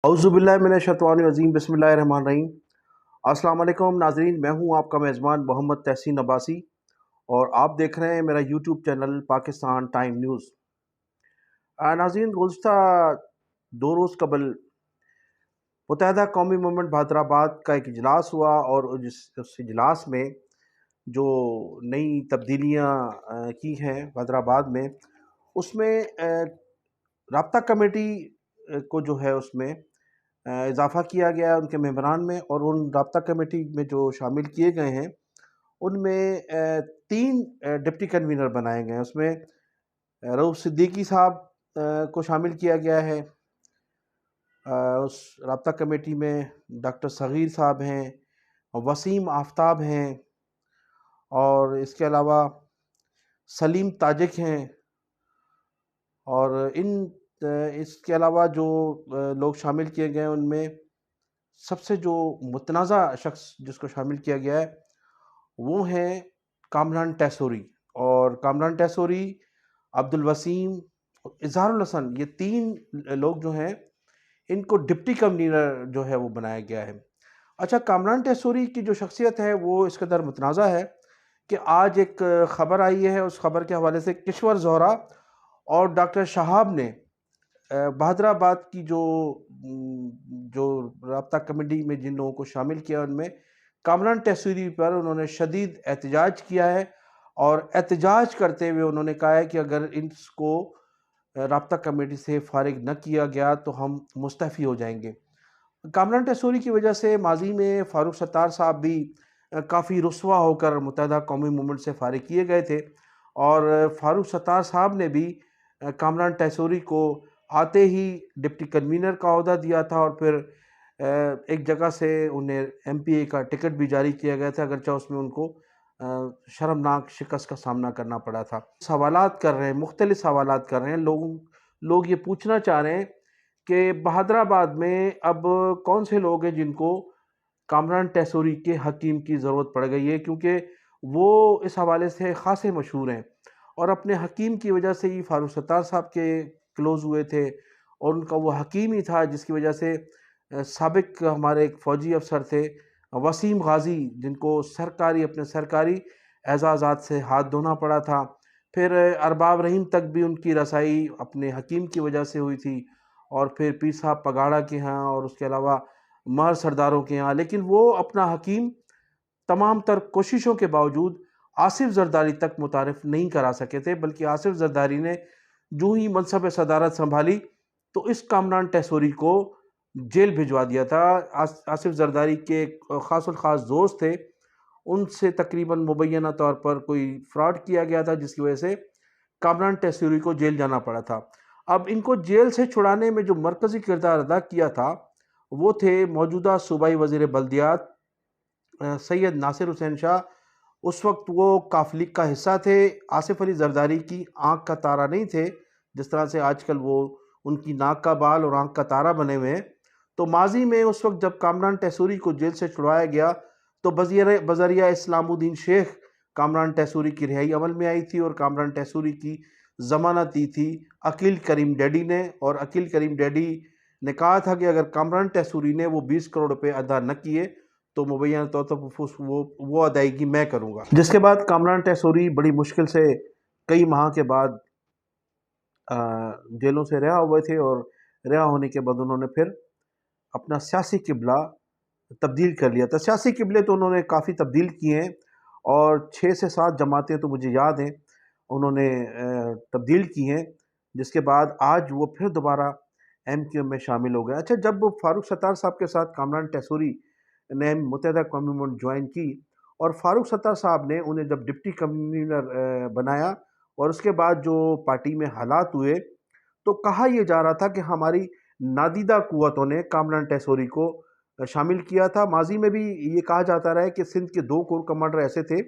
औज़ुबिल्लाहिमिनश्शैतानिर्रजीम बिस्मिल्लाहिर्रहमानिर्रहीम। अस्सलाम वालेकुम नाज़रीन, मैं हूं आपका मेज़बान मोहम्मद तहसीन अब्बासी और आप देख रहे हैं मेरा YouTube channel Pakistan time news. नाज़रीन, गुज़िश्ता 2 रोज़ कबल मुत्तहिदा कौमी मूवमेंट हैदराबाद का एक इजलास हुआ और उस इजलास में जो नई तब्दीलियाँ की हैं हैदराबाद में, उसमें राब्ता कमेटी को जो है उसमें इजाफ़ा किया गया है उनके मेंबरान में, और उन राब्ता कमेटी में जो शामिल किए गए हैं उनमें 3 डिप्टी कन्वीनर बनाए गए हैं। उसमें रऊफ़ सिद्दीकी साहब को शामिल किया गया है। उस राब्ता कमेटी में डॉक्टर सग़ीर साहब हैं, वसीम आफ्ताब हैं और इसके अलावा सलीम ताजिक हैं। और इसके अलावा जो लोग शामिल किए गए हैं उनमें सबसे जो मुतनाज़ा शख्स जिसको शामिल किया गया है वो हैं कामरान टैसूरी। और कामरान टैसूरी, अब्दुल वसीम, इज़हारुल हसन, ये 3 लोग जो हैं इनको डिप्टी कन्वीनर जो है वो बनाया गया है। अच्छा, कामरान टैसूरी की जो शख्सियत है वो इस कदर मुतनाज़ा है कि आज एक ख़बर आई है, उस ख़बर के हवाले से किश्वर ज़ोहरा और डॉक्टर शहाब ने हैदराबाद की जो राब्ता कमेटी में जिन लोगों को शामिल किया उनमें कामरान टैसूरी पर उन्होंने शदीद एहतजाज किया है। और एहतजाज करते हुए उन्होंने कहा है कि अगर इसको राब्ता कमेटी से फ़ारिग न किया गया तो हम मुस्तफ़ी हो जाएंगे। कामरान टैसूरी की वजह से माजी में फ़ारूक सत्तार साहब भी काफ़ी रुस्वा होकर मुत्तहिदा कौमी मूवमेंट से फ़ारिग किए गए थे, और फ़ारूक सत्तार साहब ने भी कामरान टैसूरी को आते ही डिप्टी कन्वीनर का ओहदा दिया था और फिर एक जगह से उन्हें MPA का टिकट भी जारी किया गया था, अगरचे उसमें उनको शर्मनाक शिकस्त का सामना करना पड़ा था। सवालात कर रहे हैं, मुख्तलिफ सवालात कर रहे हैं, लोग ये पूछना चाह रहे हैं कि हैदराबाद में अब कौन से लोग हैं जिनको कामरान टैसूरी के हकीम की ज़रूरत पड़ गई है, क्योंकि वो इस हवाले से ख़ासे मशहूर हैं और अपने हकीम की वजह से ही फ़ारूक सत्तार साहब के क्लोज़ हुए थे, और उनका वो हकीम ही था जिसकी वजह से साबिक हमारे एक फ़ौजी अफसर थे वसीम गाज़ी, जिनको अपने सरकारी एजाज़ात से हाथ धोना पड़ा था। फिर अरबाब रहीम तक भी उनकी रसाई अपने हकीम की वजह से हुई थी, और फिर पीर साहब पगाड़ा के यहाँ और उसके अलावा महर सरदारों के यहाँ। लेकिन वो अपना हकीम तमाम तर कोशिशों के बावजूद आसिफ जरदारी तक मुतारिफ नहीं करा सके थे, बल्कि आसिफ जरदारी ने जो ही मनसब सदारत संभाली तो इस कामरान टैसूरी को जेल भिजवा दिया था। आसिफ जरदारी के ख़ास दोस्त थे, उनसे तकरीबन मुबैना तौर पर कोई फ्रॉड किया गया था जिसकी वजह से कामरान टैसूरी को जेल जाना पड़ा था। अब इनको जेल से छुड़ाने में जो मरकज़ी किरदार अदा किया था वो थे मौजूदा सूबाई वज़ीर बल्दियात सैयद नासिर हुसैन शाह। उस वक्त वो काफ लीग का हिस्सा थे, आसिफ अली जरदारी की आँख का तारा नहीं थे, जिस तरह से आजकल वो उनकी नाक का बाल और आँख का तारा बने हुए हैं। तो माजी में उस वक्त जब कामरान टैसूरी को जेल से छुड़वाया गया तो बज़रिया इस्लामुद्दीन शेख कामरान टैसूरी की रिहाई अमल में आई थी, और कामरान टैसूरी की ज़मानत दी थी अकील करीम डैडी ने। और अकील करीम डैडी ने कहा था कि अगर कामरान टैसूरी ने वो 20 करोड़ रुपए अदा न किए तो मुबैना तौर पर वो अदायगी मैं करूँगा। जिसके बाद कामरान टैसूरी बड़ी मुश्किल से कई माह के बाद जेलों से रिहा हुए थे, और रिहा होने के बाद उन्होंने फिर अपना सियासी किबला तब्दील कर लिया था। सियासी किबले तो उन्होंने काफ़ी तब्दील किए हैं, और 6 से 7 जमातें तो मुझे याद हैं उन्होंने तब्दील की हैं, जिसके बाद आज वो फिर दोबारा MQM में शामिल हो गए। अच्छा, जब फ़ारूक सत्तार साहब के साथ कामरान टैसूरी ने मुत्तहिदा कौमी मूवमेंट ज्वाइन की और फ़ारूक सत्तार साहब ने उन्हें जब डिप्टी कन्वीनर बनाया और उसके बाद जो पार्टी में हालात हुए, तो कहा यह जा रहा था कि हमारी नादीदा कुव्वतों ने कामरान टैसूरी को शामिल किया था। माजी में भी ये कहा जाता रहा है कि सिंध के 2 कोर कमांडर ऐसे थे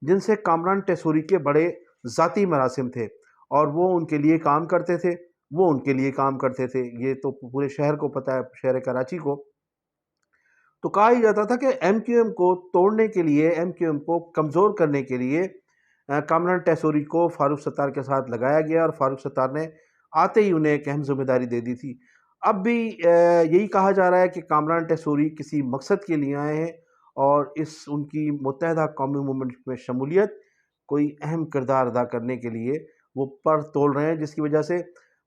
जिनसे कामरान टैसूरी के बड़े ज़ाती मरासिम थे, और वो उनके लिए काम करते थे, वो उनके लिए काम करते थे। ये तो पूरे शहर को पता है, शहर कराची को। तो कहा ही जाता था कि MQM को तोड़ने के लिए, MQM को कमज़ोर करने के लिए कामरान टैसूरी को फ़ारूक सत्तार के साथ लगाया गया, और फ़ारूक सत्तार ने आते ही उन्हें एक अहम जिम्मेदारी दे दी थी। اب بھی یہی کہا جا رہا ہے کہ کامران ٹیسوری کسی مقصد کے لیے آئے ہیں اور ان کی متحدہ قومی موومنٹ میں شمولیت کوئی اہم کردار ادا کرنے کے لیے وہ پر تول رہے ہیں، جس کی وجہ سے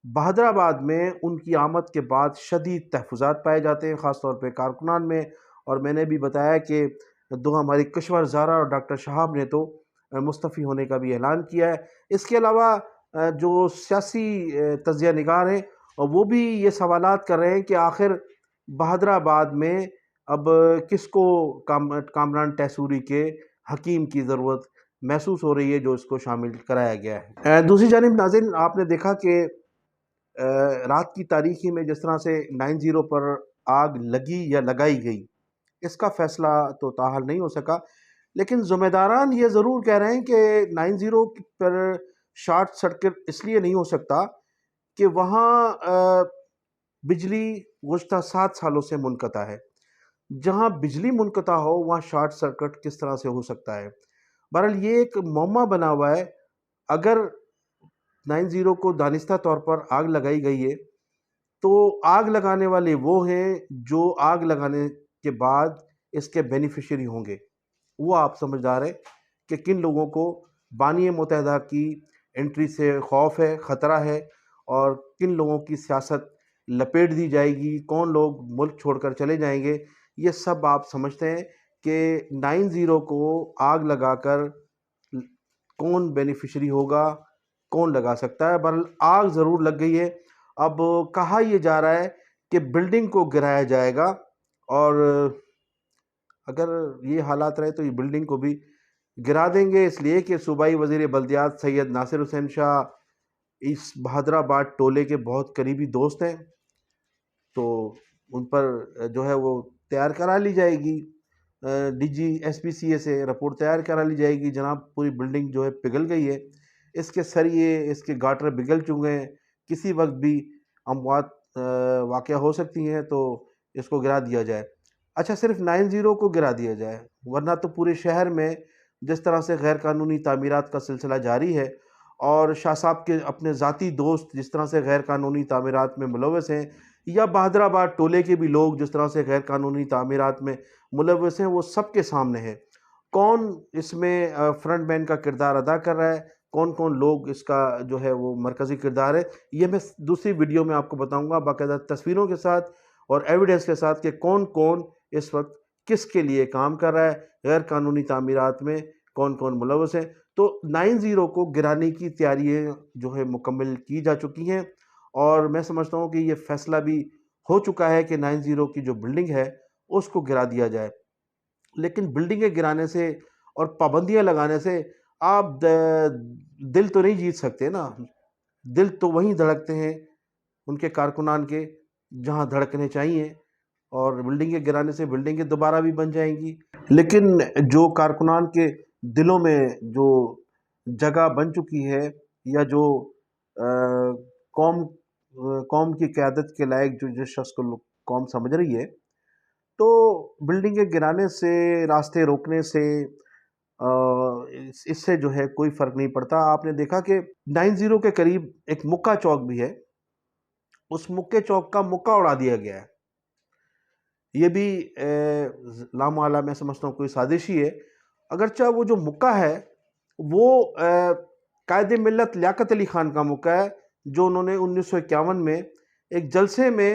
بہادر آباد میں ان کی آمد کے بعد شدید تحفظات پائے جاتے ہیں، خاص طور پہ کارکنان میں۔ اور میں نے بھی بتایا کہ دو ہماری کشور زارا اور ڈاکٹر شہاب نے تو مستعفی ہونے کا بھی اعلان کیا ہے۔ اس کے علاوہ جو سیاسی تجزیہ نگار ہیں اور وہ بھی یہ سوالات کر رہے ہیں کہ آخر بہادر آباد میں اب کس کو کامران ٹیسوری کے حکیم کی ضرورت محسوس ہو رہی ہے جو اس کو شامل کرایا گیا ہے۔ دوسری جانب ناظرین، آپ نے دیکھا کہ رات کی تاریخی میں جس طرح سے 90 پر آگ لگی یا لگائی گئی، اس کا فیصلہ تو تاحال نہیں ہو سکا، لیکن ذمہ داران یہ ضرور کہہ رہے ہیں کہ 90 پر شارٹ سرکٹ اس لیے نہیں ہو سکتا کہ وہاں بجلی گزشتہ 7 سالوں سے منقطع ہے۔ جہاں بجلی منقطع ہو وہاں شارٹ سرکٹ کس طرح سے ہو سکتا ہے؟ بہرحال یہ ایک معمہ بنا ہوا ہے۔ اگر 90 کو دانستہ طور پر آگ لگائی گئی ہے تو آگ لگانے والے وہ ہیں جو آگ لگانے کے بعد اس کے بینیفیشری ہوں گے۔ وہ آپ سمجھدار ہیں کہ کن لوگوں کو بانی متحدہ کی انٹری سے خوف ہے، خطرہ ہے، اور کن لوگوں کی سیاست لپیٹ دی جائے گی، کون لوگ ملک چھوڑ کر چلے جائیں گے۔ یہ سب آپ سمجھتے ہیں کہ 90 کو آگ لگا کر کون بینیفیشری ہوگا، کون لگا سکتا ہے۔ بہرحال آگ ضرور لگ گئی ہے۔ اب کہا یہ جا رہا ہے کہ بلڈنگ کو گرایا جائے گا، اور اگر یہ حالات رہے تو یہ بلڈنگ کو بھی گرا دیں گے، اس لیے کہ صوبائی وزیر بلدیات سید ناصر حسین شاہ اس بہادر آباد ٹولے کے بہت قریبی دوست ہیں، تو ان پر جو ہے وہ تیار کرا لی جائے گی، ڈی جی ایس پی سی اے سے رپورٹ تیار کرا لی جائے گی، جناب پوری بلڈنگ جو ہے پگھل گئی ہے، اس کے سریے، اس کے گاٹر پگھل چکے ہیں، کسی وقت بھی اموات واقع ہو سکتی ہیں، تو اس کو گرا دیا جائے۔ اچھا، صرف 90 کو گرا دیا جائے، ورنہ تو پورے شہر میں جس طرح سے غیر قانونی تعمیرات کا سلسلہ جاری ہے، اور شاہ صاحب کے اپنے ذاتی دوست جس طرح سے غیر قانونی تعمیرات میں ملوث ہیں، یا بہادر آباد ٹولے کے بھی لوگ جس طرح سے غیر قانونی تعمیرات میں ملوث ہیں، وہ سب کے سامنے ہے۔ کون اس میں فرنٹ مین کا کردار ادا کر رہا ہے، کون کون لوگ اس کا جو ہے وہ مرکزی کردار ہے، یہ میں دوسری ویڈیو میں آپ کو بتاؤں گا باقاعدہ تصویروں کے ساتھ اور ایویڈنس کے ساتھ کہ کون کون اس وقت کس کے لیے کام کر رہا ہے، غیر قانونی تعمیرات میں کون کون ملوث ہیں۔ تو 90 کو گرانے کی تیاریاں جو ہے مکمل کی جا چکی ہیں، اور میں سمجھتا ہوں کہ یہ فیصلہ بھی ہو چکا ہے کہ 90 کی جو بلڈنگ ہے اس کو گرا دیا جائے۔ لیکن بلڈنگیں گرانے سے اور پابندیاں لگانے سے آپ دل تو نہیں جیت سکتے نا۔ دل تو وہیں دھڑکتے ہیں ان کے کارکنان کے جہاں دھڑکنے چاہیے، اور بلڈنگیں گرانے سے بلڈنگیں دوبارہ بھی بن جائیں گی، لیکن جو کارکنان کے دلوں میں جو جگہ بن چکی ہے، یا جو قوم کی قیادت کے لائق جو جس شخص کو قوم سمجھ رہی ہے، تو بلڈنگیں گرانے سے، راستے روکنے سے، اس سے جو ہے کوئی فرق نہیں پڑتا۔ آپ نے دیکھا کہ 90 کے قریب ایک مکہ چوک بھی ہے، اس مکہ چوک کا مکہ اڑا دیا گیا ہے۔ یہ بھی لامحالہ میں سمجھتا ہوں کوئی سازش ہی ہے، اگرچہ وہ جو مکہ ہے وہ قائد ملت لیاقت علی خان کا مکہ ہے، جو انہوں نے 1951 میں ایک جلسے میں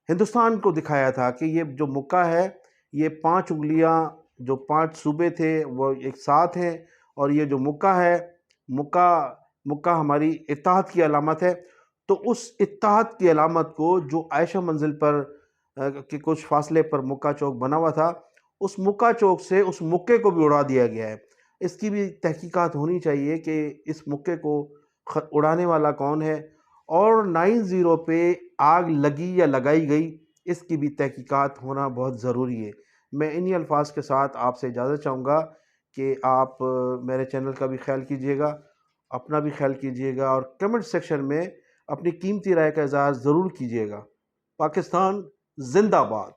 ہندوستان کو دکھایا تھا کہ یہ جو مکہ ہے، یہ 5 انگلیاں جو 5 صوبے تھے وہ ایک ساتھ ہیں، اور یہ جو مکہ ہے، مکہ ہماری اتحاد کی علامت ہے۔ تو اس اتحاد کی علامت کو جو عائشہ منزل پر کہ کچھ فاصلے پر مکہ چوک بنا ہوا تھا، اس مکہ چوک سے اس مکے کو بھی اڑا دیا گیا ہے۔ اس کی بھی تحقیقات ہونی چاہیے کہ اس مکے کو اڑانے والا کون ہے، اور 90 پہ آگ لگی یا لگائی گئی، اس کی بھی تحقیقات ہونا بہت ضروری ہے۔ میں انہی الفاظ کے ساتھ آپ سے اجازت چاہوں گا کہ آپ میرے چینل کا بھی خیال کیجئے گا، اپنا بھی خیال کیجئے گا، اور کمنٹ سیکشن میں اپنی قیمتی رائے کا اظہار ضرور کیجئے گا۔ پاکستان زندہ باد۔